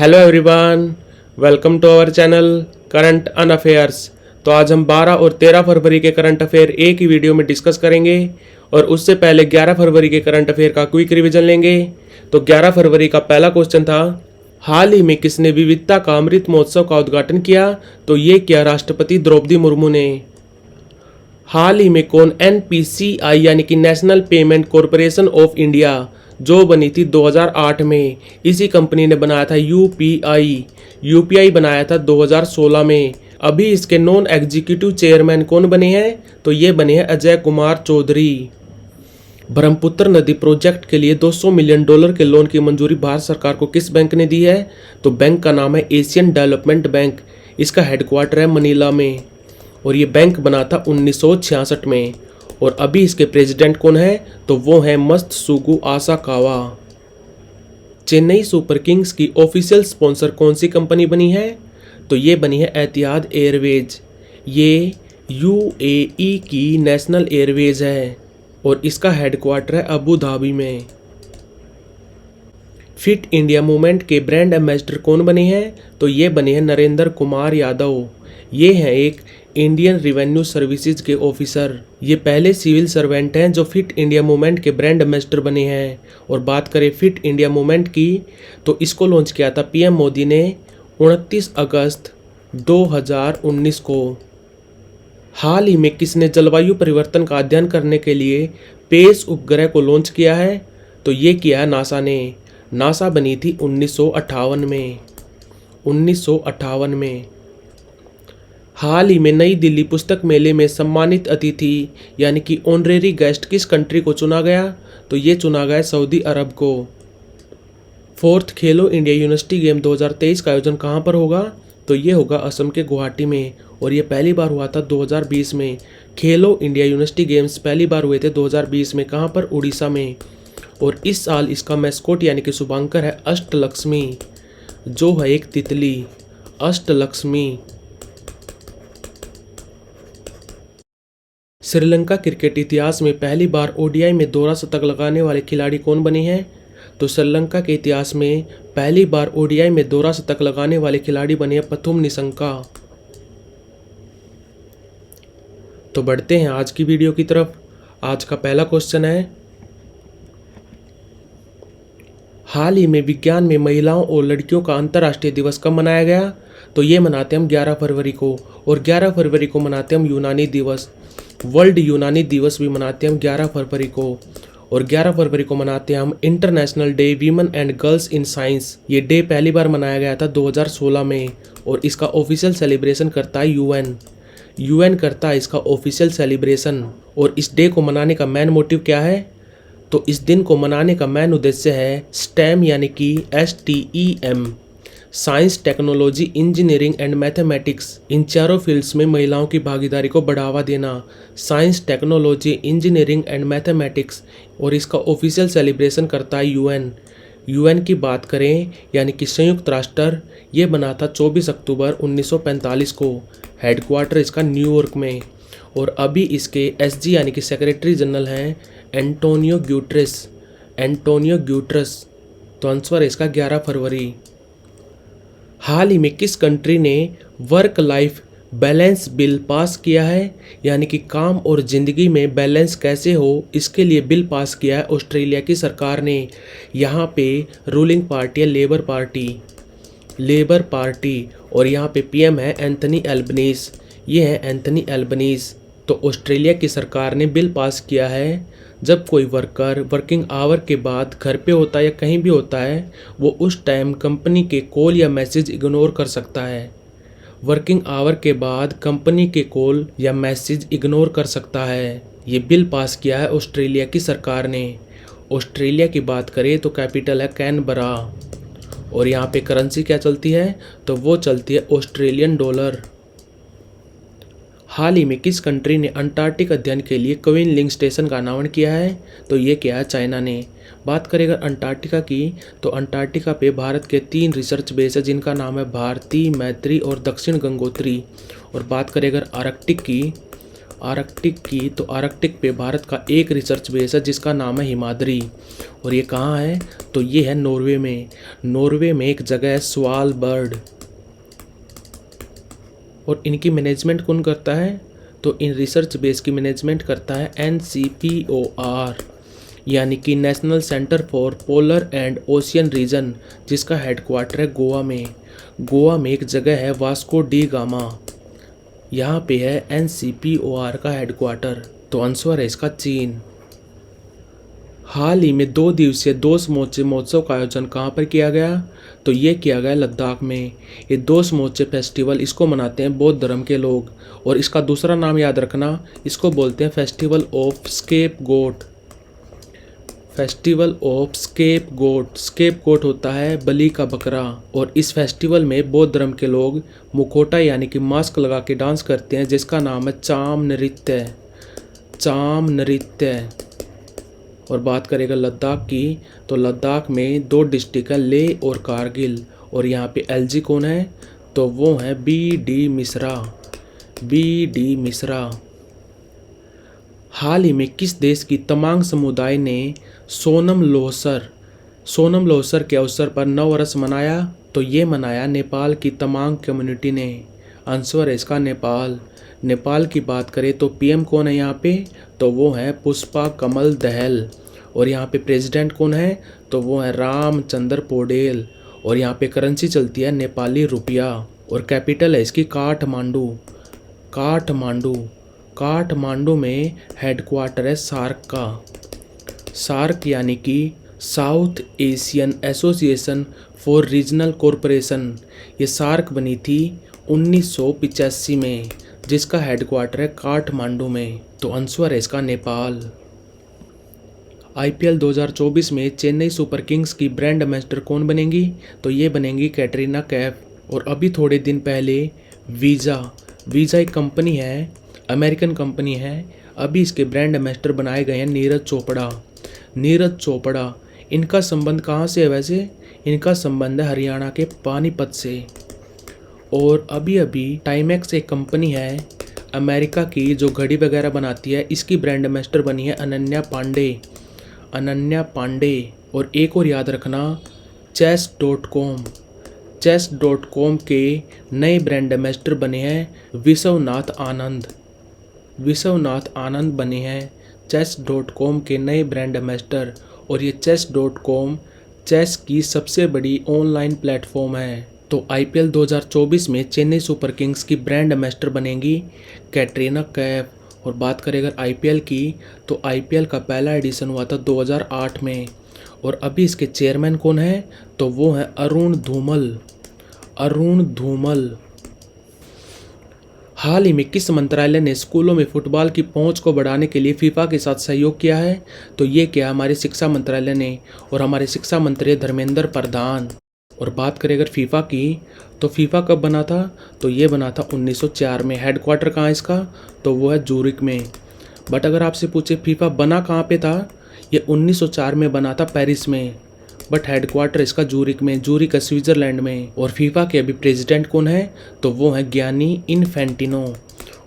Hello everyone, welcome to our channel current on affairs. तो आज हम 12 और 13 फरवरी के करंट अफेयर एक ही वीडियो में डिस्कस करेंगे और उससे पहले 11 फरवरी के करंट अफेयर का क्विक रिवीजन लेंगे। तो 11 फरवरी का पहला क्वेश्चन था, हाल ही में किसने विविधता का अमृत महोत्सव का उद्घाटन किया? तो ये किया राष्ट्रपति द्रौपदी मुर्मू ने। हाल ही में कौन एनपीसीआई यानी कि national payment corporation of India जो बनी थी 2008 में, इसी कंपनी ने बनाया था यूपीआई बनाया था 2016 में। अभी इसके नॉन एग्जीक्यूटिव चेयरमैन कौन बने हैं? तो ये बने हैं अजय कुमार चौधरी। ब्रह्मपुत्र नदी प्रोजेक्ट के लिए $200 मिलियन के लोन की मंजूरी भारत सरकार को किस बैंक ने दी है? तो बैंक का नाम है एशियन डेवलपमेंट बैंक। इसका हेडक्वार्टर है मनीला में और ये बैंक बना था 1966 में। और अभी इसके प्रेसिडेंट कौन है? तो वो है मत्सुगु आसाकावा। चेन्नई सुपर किंग्स की ऑफिशियल स्पॉन्सर कौन सी कंपनी बनी है? तो ये बनी है एतिहाद एयरवेज। ये यूएई की नेशनल एयरवेज है और इसका हेडक्वार्टर है अबू धाबी में। फिट इंडिया मूवमेंट के ब्रांड एम्बेसडर कौन बने हैं? तो ये बने हैं नरेंद्र कुमार यादव। ये हैं एक इंडियन रेवेन्यू सर्विसेज के ऑफिसर। ये पहले सिविल सर्वेंट हैं जो फिट इंडिया मूवमेंट के ब्रांड एम्बेसडर बने हैं। और बात करें फिट इंडिया मूवमेंट की, तो इसको लॉन्च किया था पीएम मोदी ने 29 अगस्त 2019 को। हाल ही में किसने जलवायु परिवर्तन का अध्ययन करने के लिए पेस उपग्रह को लॉन्च किया है? तो ये किया है नासा ने। नासा बनी थी 1958 में। हाल ही में नई दिल्ली पुस्तक मेले में सम्मानित अतिथि यानी कि ऑनरेरी गेस्ट किस कंट्री को चुना गया? तो ये चुना गया सऊदी अरब को। फोर्थ खेलो इंडिया यूनिवर्सिटी गेम 2023 का आयोजन कहाँ पर होगा? तो ये होगा असम के गुवाहाटी में और ये पहली बार हुआ था 2020 में। खेलो इंडिया यूनिवर्सिटी गेम्स पहली बार हुए थे 2020 में। कहाँ पर? उड़ीसा में। और इस साल इसका मैस्कोट यानी कि शुभांकर है अष्टलक्ष्मी, जो है एक तितली। अष्टलक्ष्मी। श्रीलंका क्रिकेट इतिहास में पहली बार ओडीआई में दोहरा शतक लगाने वाले खिलाड़ी कौन बने हैं? तो श्रीलंका के इतिहास में पहली बार ओडीआई में दोहरा शतक लगाने वाले खिलाड़ी बने हैं पथुम निशंका। तो बढ़ते हैं आज की वीडियो की तरफ। आज का पहला क्वेश्चन है, हाल ही में विज्ञान में महिलाओं और लड़कियों का अंतर्राष्ट्रीय दिवस कब मनाया गया? तो ये मनाते हम 11 फरवरी को। और 11 फरवरी को मनाते हम यूनानी दिवस, वर्ल्ड यूनानी दिवस भी मनाते हम 11 फरवरी को। और 11 फरवरी को मनाते हैं हम international day women and girls in science. ये डे पहली बार मनाया गया था 2016 में और इसका ऑफिशियल सेलिब्रेशन करता है यूएन करता है इसका ऑफिशियल सेलिब्रेशन। और इस डे को मनाने का मेन मोटिव क्या है? तो इस दिन को मनाने का मेन उद्देश्य है स्टेम यानी कि STEM, science, technology, engineering and mathematics. इन चारों फील्ड्स में महिलाओं की भागीदारी को बढ़ावा देना। Science, technology, engineering and mathematics. और इसका ऑफिशियल सेलिब्रेशन करता है यूएन की बात करें यानी कि संयुक्त राष्ट्र, ये बना था 24 अक्टूबर 1945 को। हेडक्वार्टर इसका न्यूयॉर्क में। और अभी इसके SG यानी कि सेक्रेटरी जनरल हैं एंटोनियो ग्यूटरस। तो आंसर है इसका 11 फरवरी। हाल ही में किस कंट्री ने work life balance bill pass किया है? यानी कि काम और ज़िंदगी में बैलेंस कैसे हो, इसके लिए बिल पास किया है ऑस्ट्रेलिया की सरकार ने। यहाँ पे रूलिंग पार्टी है लेबर पार्टी और यहाँ पे PM है एंथनी एल्बनीज़। ये है एंथनी एल्बनीज़। तो ऑस्ट्रेलिया की सरकार ने बिल पास किया है, जब कोई वर्कर वर्किंग आवर के बाद घर पे होता है या कहीं भी होता है, वो उस टाइम कंपनी के कॉल या मैसेज इग्नोर कर सकता है। वर्किंग आवर के बाद कंपनी के कॉल या मैसेज इग्नोर कर सकता है। ये बिल पास किया है ऑस्ट्रेलिया की सरकार ने। ऑस्ट्रेलिया की बात करें तो कैपिटल है कैनबरा और यहाँ पे करेंसी क्या चलती है? तो वो चलती है ऑस्ट्रेलियन डॉलर। हाल ही में किस कंट्री ने अंटार्कटिक अध्ययन के लिए क्वीन लिंग स्टेशन का अनावरण किया है? तो ये किया है चाइना ने। बात करें अगर अंटार्कटिका की, तो अंटार्कटिका पे भारत के 3 रिसर्च बेस है जिनका नाम है भारती, मैत्री और दक्षिण गंगोत्री। और बात करें अगर आर्कटिक की, आर्कटिक की, तो आर्कटिक पे भारत का एक रिसर्च बेस है जिसका नाम है हिमाद्री। और ये कहाँ है? तो ये है नॉर्वे में। नॉर्वे में एक जगह है स्वालबर्ड। और इनकी मैनेजमेंट कौन करता है? तो इन रिसर्च बेस की मैनेजमेंट करता है NCPOR, यानी कि national centre for polar and ocean region, जिसका हेडक्वार्टर है गोवा में। गोवा में एक जगह है वास्को डी गामा, यहाँ पे है NCPOR का हेडक्वार्टर। तो आंसर है इसका चीन। हाल ही में 2 दिवसीय दोस्त महोत्सव का आयोजन कहाँ पर किया गया? तो ये किया गया लद्दाख में। ये दोस्त महोत्सव फेस्टिवल इसको मनाते हैं बौद्ध धर्म के लोग, और इसका दूसरा नाम याद रखना, इसको बोलते हैं festival of scapegoat. Festival of scapegoat. Scapegoat होता है बलि का बकरा। और इस फेस्टिवल में बौद्ध धर्म के लोग मुखौटा यानी कि मास्क लगा के डांस करते हैं, जिसका नाम है चाम नृत्य। चाम नृत्य। और बात करेगा लद्दाख की, तो लद्दाख में 2 डिस्ट्रिक्ट है, लेह और कारगिल। और यहाँ पे LG कौन है? तो वो है BD मिश्रा। BD मिश्रा। हाल ही में किस देश की तमांग समुदाय ने सोनम लोसर के अवसर पर नववर्ष मनाया? तो ये मनाया नेपाल की तमांग कम्युनिटी ने। आंसर है इसका नेपाल। नेपाल की बात करें तो PM कौन है यहाँ पे? तो वो है पुष्पा कमल दहल। और यहाँ पे प्रेसिडेंट कौन है? तो वो है रामचंद्र पौडेल। और यहाँ पे करेंसी चलती है नेपाली रुपया। और कैपिटल है इसकी काठमांडू। काठमांडू। काठमांडू में हेडक्वार्टर है सार्क का। सार्क यानी कि south Asian association for regional corporation. ये सार्क बनी थी 1985 में, जिसका हेडक्वार्टर है काठमांडू में। तो आंसर है इसका नेपाल। IPL 2024 में चेन्नई सुपर किंग्स की ब्रांड एम्बेसडर कौन बनेंगी? तो ये बनेंगी कैटरीना कैफ। और अभी थोड़े दिन पहले वीज़ा एक कंपनी है, अमेरिकन कंपनी है, अभी इसके ब्रांड एम्बेसडर बनाए गए हैं नीरज चोपड़ा। इनका संबंध कहाँ से है वैसे? इनका संबंध है हरियाणा के पानीपत से। और अभी टाइमेक्स एक कंपनी है अमेरिका की जो घड़ी वगैरह बनाती है, इसकी ब्रांड एम्बेसडर बनी है अनन्या पांडे। और एक और याद रखना, chess.com के नए ब्रांड एम्बेसडर बने हैं विश्वनाथ आनंद बने हैं chess.com के नए ब्रांड एम्बेसडर। और ये chess.com चेस की सबसे बड़ी ऑनलाइन प्लेटफॉर्म है। तो IPL 2024 में चेन्नई सुपर किंग्स की ब्रांड एम्बेसडर बनेंगी कैटरीना कैफ। और बात करें अगर IPL की, तो IPL का पहला एडिशन हुआ था 2008 में। और अभी इसके चेयरमैन कौन है? तो वो है अरुण धूमल। हाल ही में किस मंत्रालय ने स्कूलों में फुटबॉल की पहुंच को बढ़ाने के लिए फीफा के साथ सहयोग किया है? तो ये किया हमारे शिक्षा मंत्रालय ने, और हमारे शिक्षा मंत्री धर्मेंद्र प्रधान। और बात करें अगर फीफा की, तो फीफा कब बना था? तो ये बना था 1904 में। हेडक्वार्टर कहाँ है इसका? तो वो है जूरिक में। बट अगर आपसे पूछे फीफा बना कहाँ पे था? ये 1904 में बना था पेरिस में, बट हेडक्वार्टर इसका जूरिक है स्विट्जरलैंड में। और फीफा के अभी प्रेसिडेंट कौन है? तो वो है गियानी इन्फेंटिनो।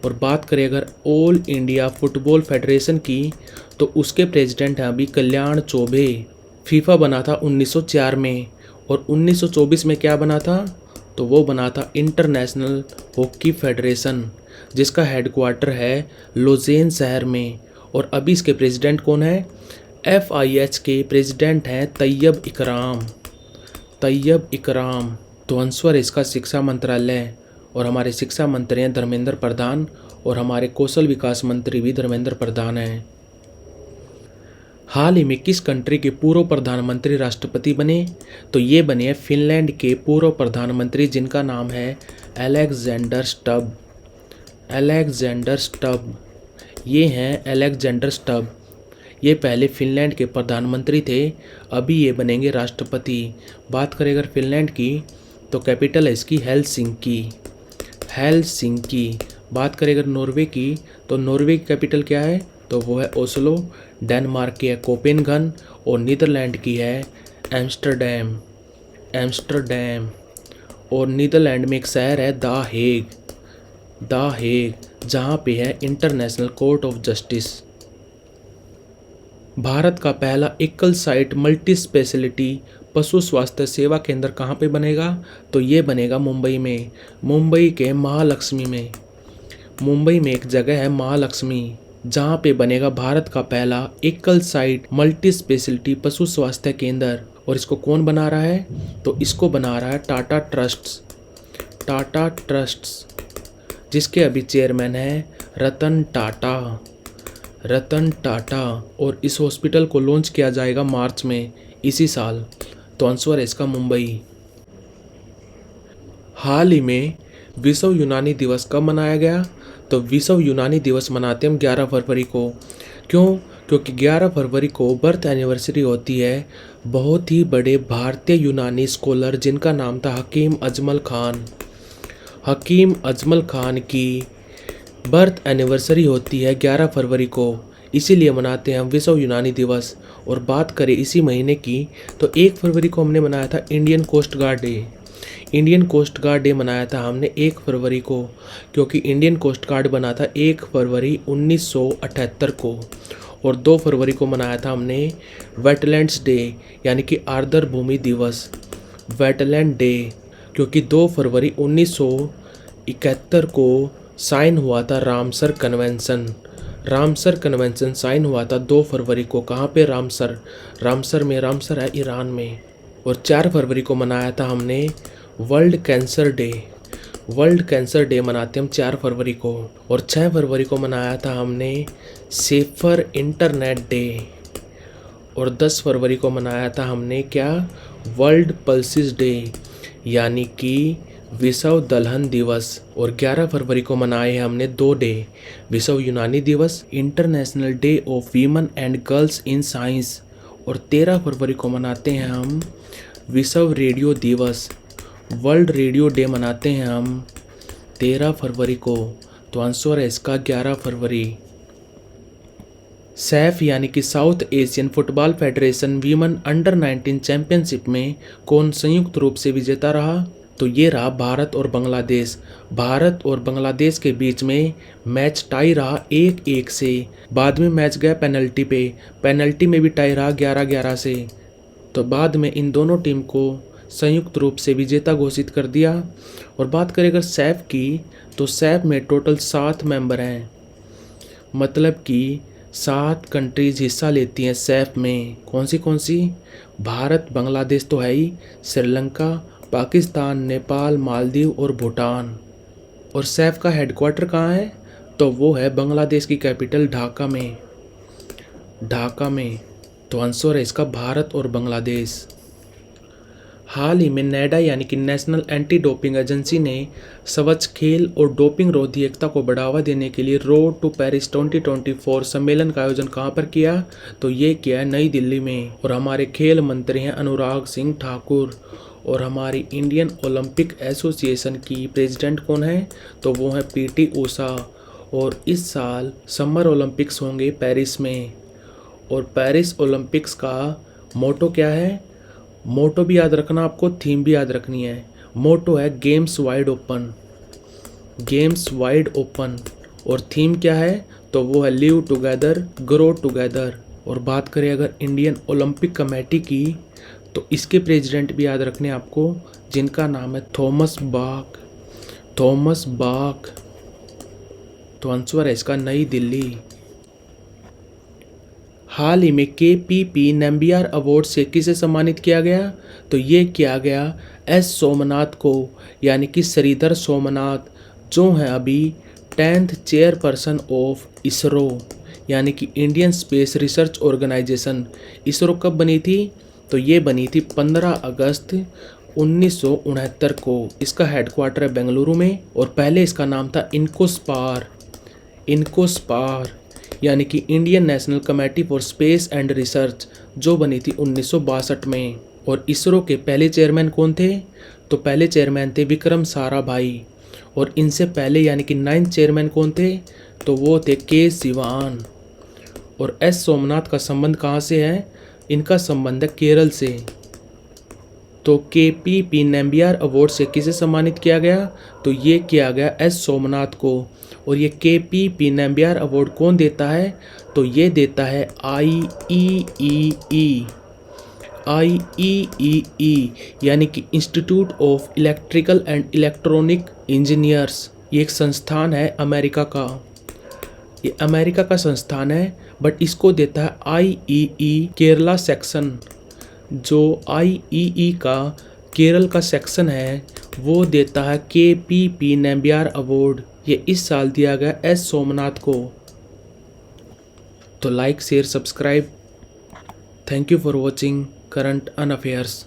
और बात करें अगर ऑल इंडिया फुटबॉल फेडरेशन की, तो उसके प्रेसिडेंट हैं अभी कल्याण चौबे। फीफा बना था 1904 में। और 1924 में क्या बना था? तो वो बना था इंटरनेशनल हॉकी फेडरेशन, जिसका हेडक्वार्टर है लोजेन शहर में। और अभी इसके प्रेसिडेंट कौन है? FIH के प्रेसिडेंट हैं तैयब इकराम। तो आंसर इसका शिक्षा मंत्रालय। और हमारे शिक्षा मंत्री हैं धर्मेंद्र प्रधान, और हमारे कौशल विकास मंत्री भी धर्मेंद्र प्रधान हैं। हाल ही में किस कंट्री के पूर्व प्रधानमंत्री राष्ट्रपति बने? तो ये बने हैं फिनलैंड के पूर्व प्रधानमंत्री, जिनका नाम है अलेक्जेंडर स्टब। ये हैं अलेक्जेंडर स्टब। ये पहले फिनलैंड के प्रधानमंत्री थे, अभी ये बनेंगे राष्ट्रपति। बात करें अगर फिनलैंड की, तो कैपिटल है इसकी हेलसिंकी। बात करें अगर नॉर्वे की, तो नॉर्वे की कैपिटल क्या है? तो वो है ओस्लो। डेनमार्क की है कोपेनगन। और नीदरलैंड की है एम्स्टरडैम। और नीदरलैंड में एक शहर है द हेग। द हेग, जहाँ पे है international court of justice. Bharat का पहला एकल साइट मल्टी स्पेशलिटी पशु स्वास्थ्य सेवा केंद्र कहाँ पे बनेगा? तो ये बनेगा मुंबई में, मुंबई के महालक्ष्मी में। मुंबई में एक जगह है महालक्ष्मी, जहाँ पे बनेगा भारत का पहला एकल साइट मल्टी स्पेशलिटी पशु स्वास्थ्य केंद्र। और इसको कौन बना रहा है? तो इसको बना रहा है टाटा ट्रस्ट्स। टाटा ट्रस्ट्स, जिसके अभी चेयरमैन है रतन टाटा। रतन टाटा। और इस हॉस्पिटल को लॉन्च किया जाएगा मार्च में इसी साल। तो आंसर है इसका मुंबई। हाल ही में विश्व यूनानी दिवस कब मनाया गया? तो विश्व यूनानी दिवस मनाते हम 11 फरवरी को। क्यों? क्योंकि 11 फरवरी को बर्थ एनिवर्सरी होती है बहुत ही बड़े भारतीय यूनानी स्कॉलर जिनका नाम था हकीम अजमल खान। हकीम अजमल खान की बर्थ एनिवर्सरी होती है 11 फरवरी को, इसीलिए मनाते हैं हम विश्व यूनानी दिवस। और बात करें इसी महीने की, तो 1 फरवरी को हमने मनाया था Indian coast guard day. Indian coast guard day मनाया था हमने 1 फरवरी को, क्योंकि इंडियन कोस्ट गार्ड बना था 1 फरवरी 1978 को। और 2 फरवरी को मनाया था हमने वेटलैंड्स डे, यानी कि आर्द्र भूमि दिवस, वेटलैंड डे, क्योंकि 2 फरवरी 1971 को साइन हुआ था Ramsar convention. Ramsar convention sign हुआ था 2 फरवरी को। कहाँ पे? रामसर। रामसर में, रामसर है ईरान में। और 4 फरवरी को मनाया था हमने world cancer day. World cancer day मनाते हम 4 फरवरी को। और 6 फरवरी को मनाया था हमने सेफर इंटरनेट डे। और 10 फरवरी को मनाया था हमने क्या? वर्ल्ड पल्सिस डे, यानी कि विश्व दलहन दिवस। और 11 फरवरी को मनाए हमने 2 डे, विश्व यूनानी दिवस, international day of women and girls in science. और 13 फरवरी को मनाते हैं हम विश्व रेडियो दिवस, वर्ल्ड रेडियो डे मनाते हैं हम 13 फरवरी को। तो आंसर है इसका 11 फरवरी। सैफ यानी कि south Asian football federation women under 19 championship में कौन संयुक्त रूप से विजेता रहा? तो ये रहा भारत और बांग्लादेश। भारत और बांग्लादेश के बीच में मैच टाई रहा 1-1 से। बाद में मैच गया पेनल्टी पे, पेनल्टी में भी टाई रहा 11-11 से। तो बाद में इन दोनों टीम को संयुक्त रूप से विजेता घोषित कर दिया। और बात करें अगर सैफ की, तो सैफ में टोटल 7 मेंबर हैं, मतलब कि 7 कंट्रीज हिस्सा लेती हैं सैफ में। कौन सी? भारत, बांग्लादेश तो है ही, श्रीलंका, पाकिस्तान, नेपाल, मालदीव और भूटान। और सैफ का हेडक्वार्टर कहाँ है? तो वो है बांग्लादेश की कैपिटल ढाका में। ढाका में। तो आंसर है इसका भारत और बांग्लादेश। हाल ही में नेडा यानी कि नेशनल एंटी डोपिंग एजेंसी ने स्वच्छ खेल और डोपिंग रोधी एकता को बढ़ावा देने के लिए रोड टू पेरिस 2024 सम्मेलन का आयोजन कहाँ पर किया? तो ये किया है नई दिल्ली में। और हमारे खेल मंत्री हैं अनुराग सिंह ठाकुर। और हमारी इंडियन ओलंपिक एसोसिएशन की प्रेसिडेंट कौन है? तो वो है पीटी ऊषा। और इस साल समर ओलंपिक्स होंगे पेरिस में। और पेरिस ओलंपिक्स का मोटो क्या है? मोटो भी याद रखना आपको, थीम भी याद रखनी है। मोटो है games wide open, games wide open. और थीम क्या है? तो वो है लिव टुगेदर ग्रो टुगेदर। और बात करें अगर इंडियन ओलंपिक कमेटी की, तो इसके प्रेसिडेंट भी याद रखने आपको, जिनका नाम है थॉमस बाक। Thomas Bach. तो आंसर है इसका नई दिल्ली। हाल ही में KPP नम्बियार अवार्ड से किसे सम्मानित किया गया? तो ये किया गया S सोमनाथ को, यानी कि श्रीधर सोमनाथ, जो हैं अभी 10th चेयरपर्सन ऑफ इसरो, यानी कि Indian space research organisation. ISRO कब बनी थी? तो ये बनी थी 15 अगस्त 1969 को। इसका हेडक्वार्टर है बेंगलुरु में। और पहले इसका नाम था इनकोस्पार। इनकोस्पार यानी कि Indian national committee for space and research, जो बनी थी 1962 में। और इसरो के पहले चेयरमैन कौन थे? तो पहले चेयरमैन थे विक्रम साराभाई। और इनसे पहले यानी कि 9th चेयरमैन कौन थे? तो वो थे के सिवान। और S सोमनाथ का संबंध कहाँ से है? इनका संबंध है केरल से। तो KPP नम्बियार अवार्ड से किसे सम्मानित किया गया? तो ये किया गया एस सोमनाथ को। और ये KPP नम्बियार अवार्ड कौन देता है? तो ये देता है IEEE। IEEE यानी कि institute of electrical and electronic engineers. ये एक संस्थान है अमेरिका का, ये अमेरिका का संस्थान है, बट इसको देता है IEE केरला सेक्शन। जो IEE का केरल का सेक्शन है वो देता है KPP नम्बियार अवार्ड। ये इस साल दिया गया एस सोमनाथ को। तो like share subscribe. Thank you for watching current on affairs.